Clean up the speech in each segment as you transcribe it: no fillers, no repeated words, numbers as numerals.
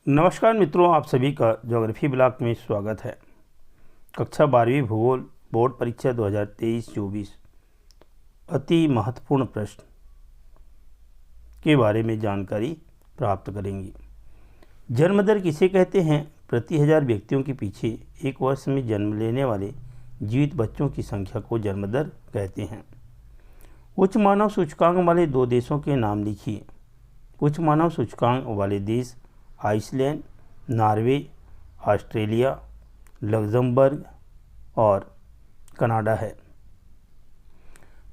नमस्कार मित्रों, आप सभी का ज्योग्राफी ब्लॉक में स्वागत है। कक्षा 12वीं भूगोल बोर्ड परीक्षा 2023-24 अति महत्वपूर्ण प्रश्न के बारे में जानकारी प्राप्त करेंगे। जन्म दर किसे कहते हैं? प्रति 1000 व्यक्तियों के पीछे एक वर्ष में जन्म लेने वाले जीवित बच्चों की संख्या को जन्म दर कहते हैं। उच्च मानव सूचकांक वाले दो देशों के नाम लिखिए। उच्च मानव सूचकांक वाले देश आइसलैंड, नॉर्वे, ऑस्ट्रेलिया, लग्जमबर्ग और कनाडा है।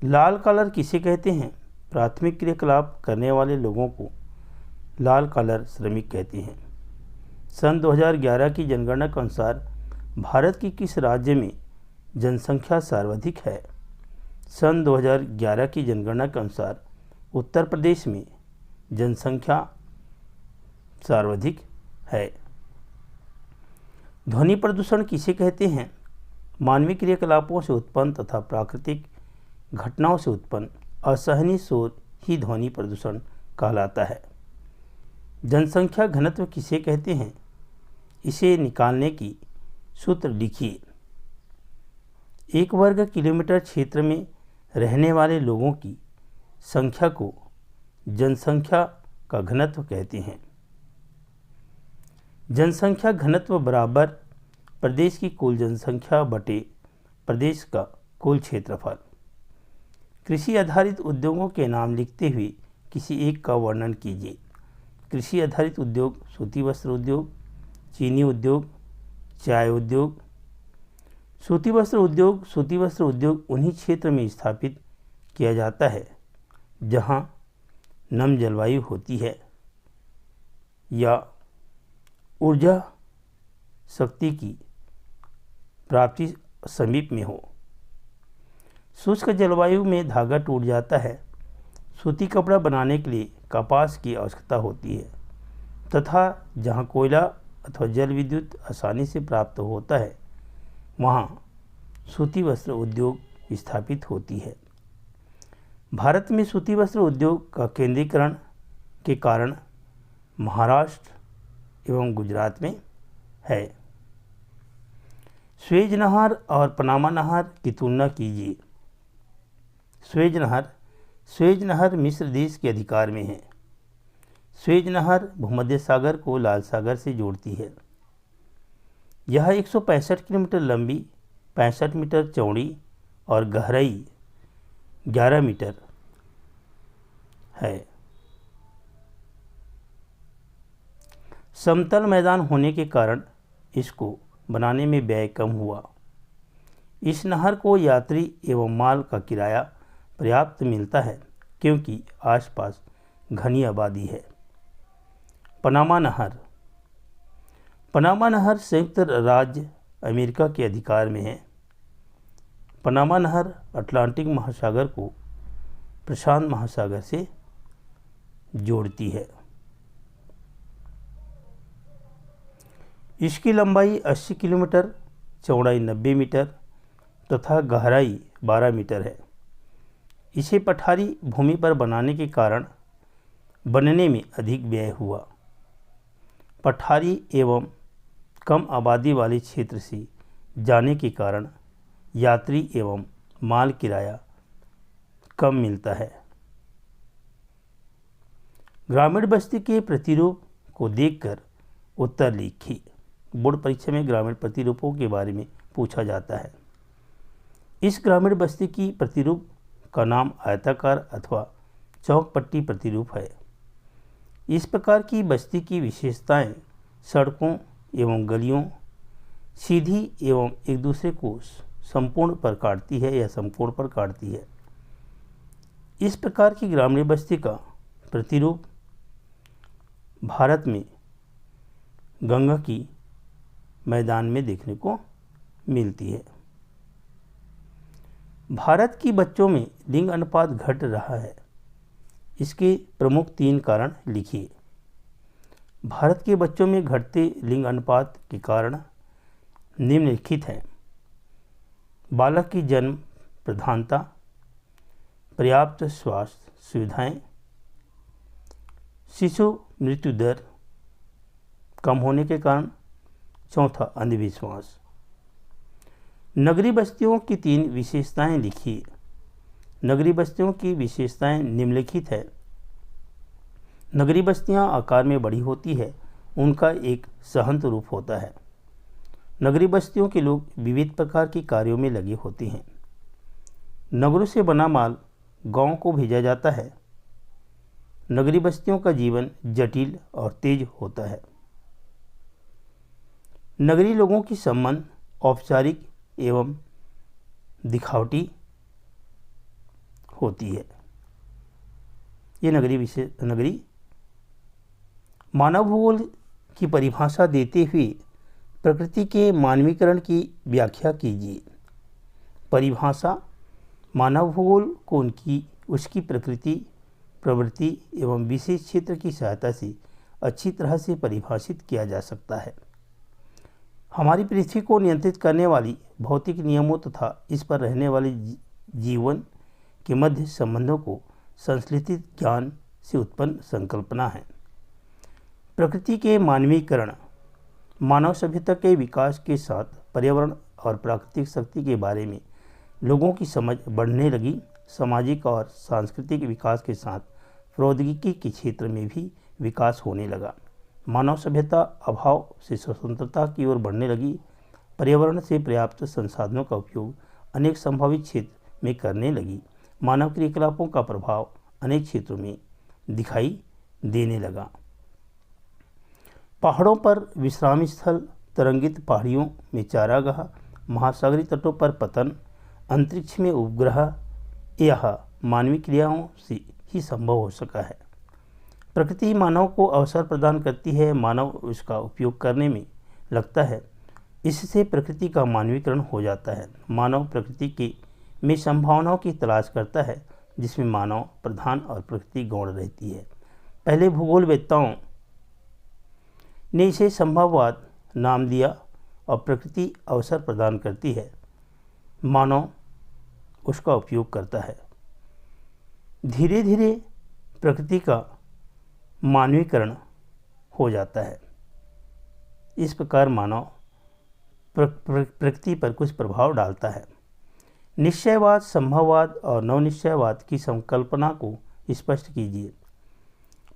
लाल कॉलर किसे कहते हैं? प्राथमिक क्रियाकलाप करने वाले लोगों को लाल कॉलर श्रमिक कहते हैं। सन 2011 की जनगणना के अनुसार भारत की किस राज्य में जनसंख्या सर्वाधिक है? सन 2011 की जनगणना के अनुसार उत्तर प्रदेश में जनसंख्या सर्वाधिक है। ध्वनि प्रदूषण किसे कहते हैं? मानवीय क्रियाकलापों से उत्पन्न तथा प्राकृतिक घटनाओं से उत्पन्न असहनीय शोर ही ध्वनि प्रदूषण कहलाता है। जनसंख्या घनत्व किसे कहते हैं? इसे निकालने की सूत्र लिखिए। एक वर्ग किलोमीटर क्षेत्र में रहने वाले लोगों की संख्या को जनसंख्या का घनत्व कहते हैं। जनसंख्या घनत्व बराबर प्रदेश की कुल जनसंख्या बटे प्रदेश का कुल क्षेत्रफल। कृषि आधारित उद्योगों के नाम लिखते हुए किसी एक का वर्णन कीजिए। कृषि आधारित उद्योग सूती वस्त्र उद्योग, चीनी उद्योग, चाय उद्योग। सूती वस्त्र उद्योग उन्हीं क्षेत्र में स्थापित किया जाता है जहां नम जलवायु होती है या ऊर्जा शक्ति की प्राप्ति समीप में हो। शुष्क जलवायु में धागा टूट जाता है। सूती कपड़ा बनाने के लिए कपास की आवश्यकता होती है तथा जहां कोयला अथवा जल विद्युत आसानी से प्राप्त होता है वहां सूती वस्त्र उद्योग स्थापित होती है। भारत में सूती वस्त्र उद्योग का केंद्रीकरण के कारण महाराष्ट्र एवं गुजरात में है। स्वेज नहर और पनामा नहर की तुलना कीजिए। स्वेज नहर मिस्र देश के अधिकार में है। स्वेज नहर भूमध्य सागर को लाल सागर से जोड़ती है। यह 165 किलोमीटर लंबी, 65 मीटर चौड़ी और गहराई 11 मीटर है। समतल मैदान होने के कारण इसको बनाने में व्यय कम हुआ। इस नहर को यात्री एवं माल का किराया पर्याप्त मिलता है क्योंकि आसपास घनी आबादी है। पनामा नहर संयुक्त राज्य अमेरिका के अधिकार में है। पनामा नहर अटलांटिक महासागर को प्रशांत महासागर से जोड़ती है। इसकी लंबाई 80 किलोमीटर, चौड़ाई 90 मीटर तथा गहराई 12 मीटर है। इसे पठारी भूमि पर बनाने के कारण बनने में अधिक व्यय हुआ। पठारी एवं कम आबादी वाले क्षेत्र से जाने के कारण यात्री एवं माल किराया कम मिलता है। ग्रामीण बस्ती के प्रतिरूप को देखकर उत्तर लिखिए। बोर्ड परीक्षा में ग्रामीण प्रतिरूपों के बारे में पूछा जाता है। इस ग्रामीण बस्ती की प्रतिरूप का नाम आयताकार अथवा चौकपट्टी प्रतिरूप है। इस प्रकार की बस्ती की विशेषताएं सड़कों एवं गलियों सीधी एवं एक दूसरे को समकोण पर काटती है या समकोण पर काटती है। इस प्रकार की ग्रामीण बस्ती का प्रतिरूप भारत में गंगा की मैदान में देखने को मिलती है। भारत की बच्चों में लिंग अनुपात घट रहा है। इसके प्रमुख 3 कारण लिखिए। भारत के बच्चों में घटते लिंग अनुपात के कारण निम्नलिखित हैं। बालक की जन्म प्रधानता, पर्याप्त स्वास्थ्य सुविधाएं, शिशु मृत्यु दर कम होने के कारण। चौथा, अंधविश्वास। नगरीय बस्तियों की 3 विशेषताएं लिखिए। नगरीय बस्तियों की विशेषताएं निम्नलिखित है। नगरीय बस्तियां आकार में बड़ी होती है, उनका एक सहंत रूप होता है। नगरीय बस्तियों के लोग विविध प्रकार के कार्यों में लगे होते हैं। नगरों से बना माल गांव को भेजा जाता है। नगरीय बस्तियों का जीवन जटिल और तेज होता है। नगरीय लोगों की संबंध औपचारिक एवं दिखावटी होती है। ये नगरीय मानव भूगोल की परिभाषा देते हुए प्रकृति के मानवीकरण की व्याख्या कीजिए। परिभाषा: मानव भूगोल को उसकी प्रकृति, प्रवृत्ति एवं विशेष क्षेत्र की सहायता से अच्छी तरह से परिभाषित किया जा सकता है। हमारी पृथ्वी को नियंत्रित करने वाली भौतिक नियमों तथा इस पर रहने वाले जीवन के मध्य संबंधों को संश्लेषित ज्ञान से उत्पन्न संकल्पना है। प्रकृति के मानवीकरण: मानव सभ्यता के विकास के साथ पर्यावरण और प्राकृतिक शक्ति के बारे में लोगों की समझ बढ़ने लगी। सामाजिक और सांस्कृतिक विकास के साथ प्रौद्योगिकी के क्षेत्र में भी विकास होने लगा। मानव सभ्यता अभाव से स्वतंत्रता की ओर बढ़ने लगी। पर्यावरण से पर्याप्त संसाधनों का उपयोग अनेक संभावित क्षेत्र में करने लगी। मानव क्रियाकलापों का प्रभाव अनेक क्षेत्रों में दिखाई देने लगा। पहाड़ों पर विश्राम स्थल, तरंगित पहाड़ियों में चारागाह, महासागरीय तटों पर पतन, अंतरिक्ष में उपग्रह, यह मानवीय क्रियाओं से ही संभव हो सका है। प्रकृति मानव को अवसर प्रदान करती है, मानव उसका उपयोग करने में लगता है। इससे प्रकृति का मानवीकरण हो जाता है। मानव प्रकृति के में संभावनाओं की तलाश करता है, जिसमें मानव प्रधान और प्रकृति गौण रहती है। पहले भूगोलवेत्ताओं ने इसे संभववाद नाम दिया और प्रकृति अवसर प्रदान करती है, मानव उसका उपयोग करता है। धीरे धीरे प्रकृति का मानवीकरण हो जाता है। इस प्रकार मानव प्रकृति पर कुछ प्रभाव डालता है। निश्चयवाद, संभववाद और नवनिश्चयवाद की संकल्पना को स्पष्ट कीजिए।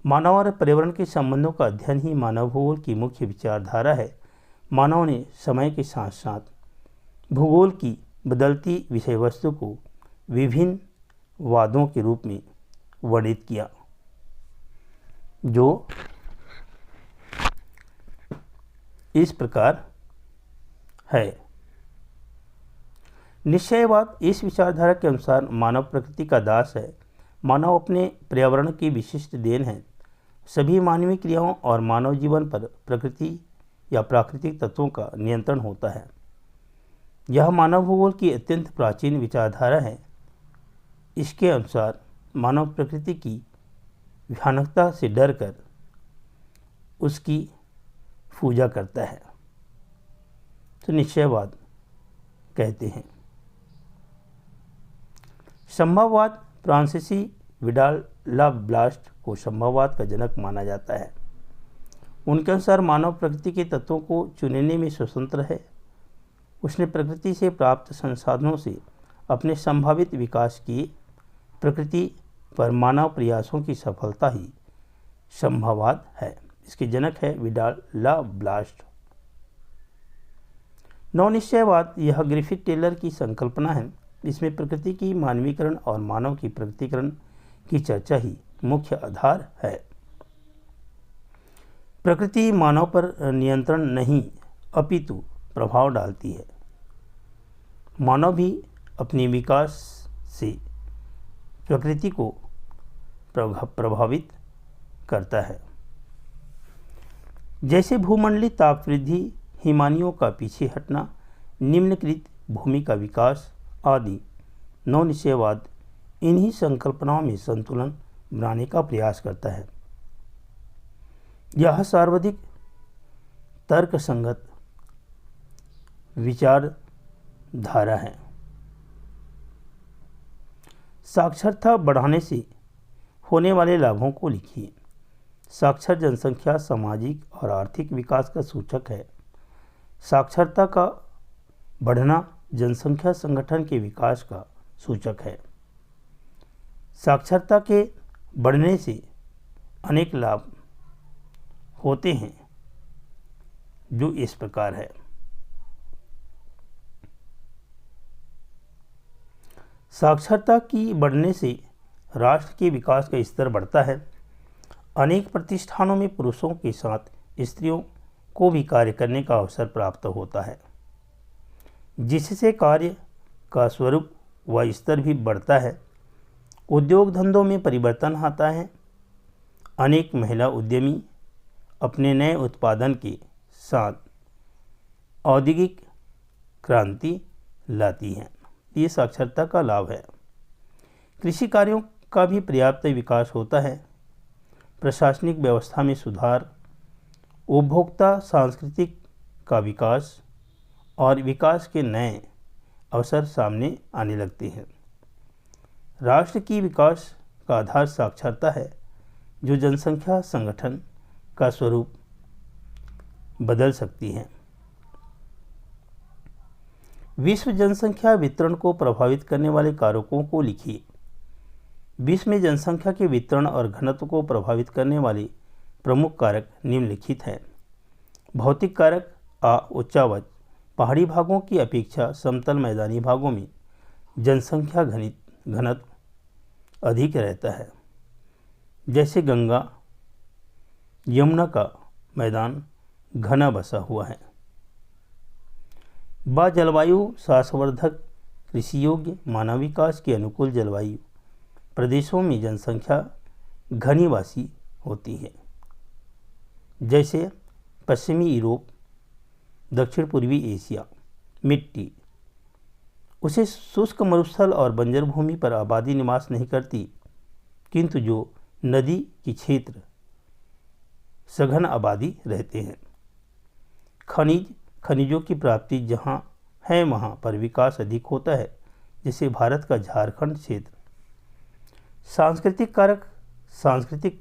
मानव और पर्यावरण के संबंधों का अध्ययन ही मानव भूगोल की मुख्य विचारधारा है। मानव ने समय के साथ साथ भूगोल की बदलती विषय वस्तु को विभिन्न वादों के रूप में वर्णित किया, जो इस प्रकार है। निश्चयवाद इस विचारधारा के अनुसार मानव प्रकृति का दास है। मानव अपने पर्यावरण की विशिष्ट देन है। सभी मानवीय क्रियाओं और मानव जीवन पर प्रकृति या प्राकृतिक तत्वों का नियंत्रण होता है। यह मानव भूगोल की अत्यंत प्राचीन विचारधारा है। इसके अनुसार मानव प्रकृति की भयानकता से डरकर उसकी पूजा करता है, तो निश्चयवाद कहते हैं। संभववाद: फ्रांसीसी विडाल ला ब्लास्ट को संभववाद का जनक माना जाता है। उनके अनुसार मानव प्रकृति के तत्वों को चुनने में स्वतंत्र है। उसने प्रकृति से प्राप्त संसाधनों से अपने संभावित विकास किए। प्रकृति पर मानव प्रयासों की सफलता ही संभववाद है। इसके जनक है विडाल ला ब्लास्ट। नवनिश्चयवाद: यह ग्रिफिथ टेलर की संकल्पना है। इसमें प्रकृति की मानवीकरण और मानव की प्रकृतिकरण की चर्चा ही मुख्य आधार है। प्रकृति मानव पर नियंत्रण नहीं अपितु प्रभाव डालती है। मानव भी अपने विकास से प्रकृति को प्रभावित करता है। जैसे भूमंडलीय ताप वृद्धि, हिमानियों का पीछे हटना, निम्नकृत भूमि का विकास आदि। नवनिश्चयवाद इन्हीं संकल्पनाओं में संतुलन बनाने का प्रयास करता है। यह सर्वाधिक तर्कसंगत विचारधारा है। साक्षरता बढ़ाने से होने वाले लाभों को लिखिए। साक्षर जनसंख्या सामाजिक और आर्थिक विकास का सूचक है। साक्षरता का बढ़ना जनसंख्या संगठन के विकास का सूचक है। साक्षरता के बढ़ने से अनेक लाभ होते हैं जो इस प्रकार है। साक्षरता की बढ़ने से राष्ट्र के विकास का स्तर बढ़ता है। अनेक प्रतिष्ठानों में पुरुषों के साथ स्त्रियों को भी कार्य करने का अवसर प्राप्त होता है, जिससे कार्य का स्वरूप व स्तर भी बढ़ता है। उद्योग धंधों में परिवर्तन आता है। अनेक महिला उद्यमी अपने नए उत्पादन के साथ औद्योगिक क्रांति लाती हैं। ये साक्षरता का लाभ है। कृषि कार्यों का भी पर्याप्त विकास होता है। प्रशासनिक व्यवस्था में सुधार, उपभोक्ता सांस्कृतिक का विकास और विकास के नए अवसर सामने आने लगते हैं। राष्ट्र की विकास का आधार साक्षरता है, जो जनसंख्या संगठन का स्वरूप बदल सकती है। विश्व जनसंख्या वितरण को प्रभावित करने वाले कारकों को लिखिए। विश्व में जनसंख्या के वितरण और घनत्व को प्रभावित करने वाले प्रमुख कारक निम्नलिखित हैं। भौतिक कारक आ उच्चावच पहाड़ी भागों की अपेक्षा समतल मैदानी भागों में जनसंख्या घनत्व अधिक रहता है, जैसे गंगा यमुना का मैदान घना बसा हुआ है। जलवायु श्वासवर्धक कृषि योग्य मानव विकास के अनुकूल जलवायु प्रदेशों में जनसंख्या घनीवासी होती है, जैसे पश्चिमी यूरोप, दक्षिण पूर्वी एशिया। मिट्टी उसे शुष्क मरुस्थल और बंजर भूमि पर आबादी निवास नहीं करती, किंतु जो नदी के क्षेत्र सघन आबादी रहते हैं। खनिजों की प्राप्ति जहाँ है वहाँ पर विकास अधिक होता है, जैसे भारत का झारखंड क्षेत्र। सांस्कृतिक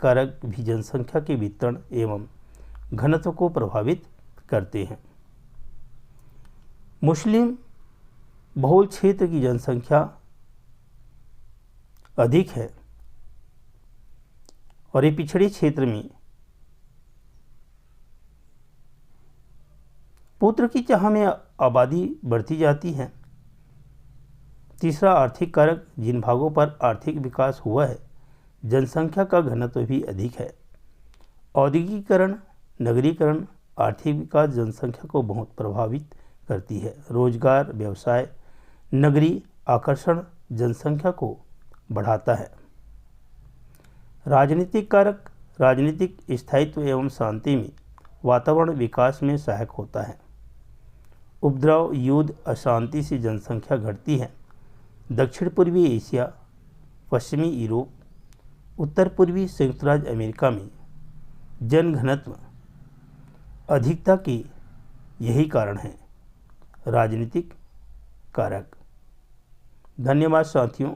कारक भी जनसंख्या के वितरण एवं घनत्व को प्रभावित करते हैं। मुस्लिम बहुल क्षेत्र की जनसंख्या अधिक है और ये पिछड़े क्षेत्र में पुत्र की चाह में आबादी बढ़ती जाती है। तीसरा, आर्थिक कारक, जिन भागों पर आर्थिक विकास हुआ है जनसंख्या का घनत्व भी अधिक है। औद्योगिकीकरण, नगरीकरण, आर्थिक विकास जनसंख्या को बहुत प्रभावित करती है। रोजगार, व्यवसाय, नगरीय आकर्षण जनसंख्या को बढ़ाता है। राजनीतिक कारक, राजनीतिक स्थायित्व एवं शांति में वातावरण विकास में सहायक होता है। उपद्रव, युद्ध, अशांति से जनसंख्या घटती है। दक्षिण पूर्वी एशिया, पश्चिमी यूरोप, उत्तर पूर्वी संयुक्त राज्य अमेरिका में जनघनत्व अधिकता के यही कारण है, राजनीतिक कारक। धन्यवाद साथियों।